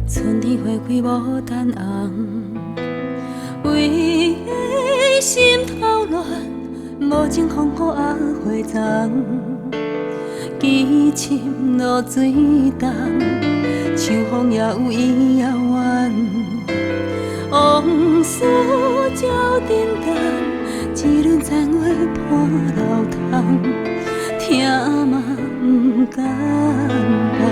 春天花开无等红，为的心头乱，无情风雨压花丛。痴心落水重，秋风也有伊遥远。往事照沉重，一轮残花破楼窗，听嘛不甘放。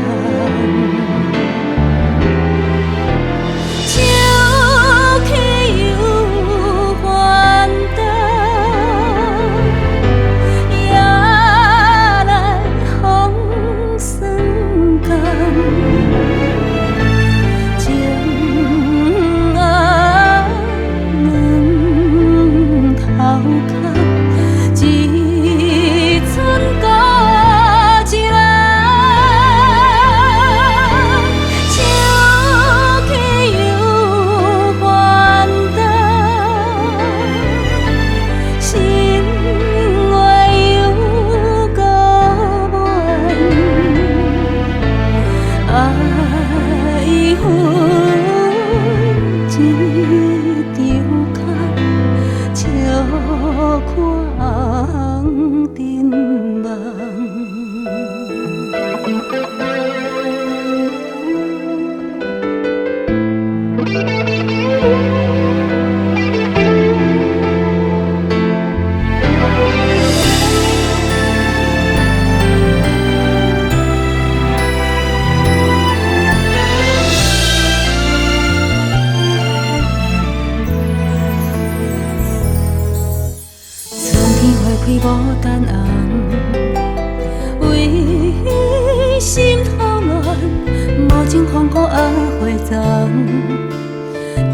无等红，为心头乱，无情风雨压花丛。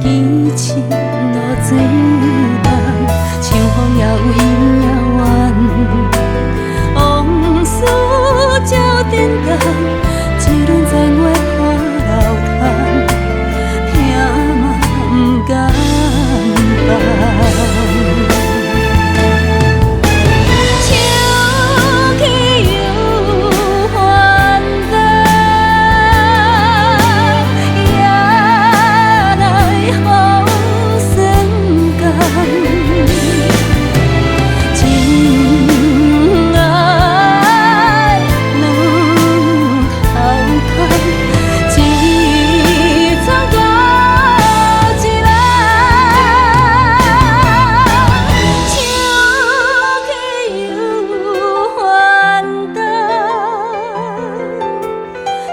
痴情落水重，秋风也有伊遥远。往事照沉重，一轮残花破楼窗，听嘛不甘放。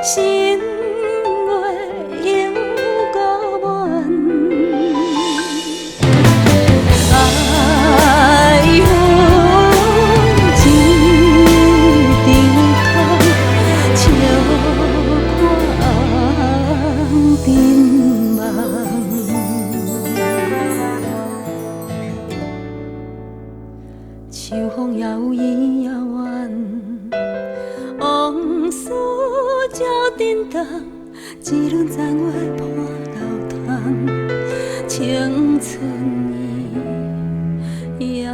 心月永孤满，爱恨一场空，笑看沉梦。秋风也有伊遥远，往事照沉重，一轮残花破楼窗，青春已遥。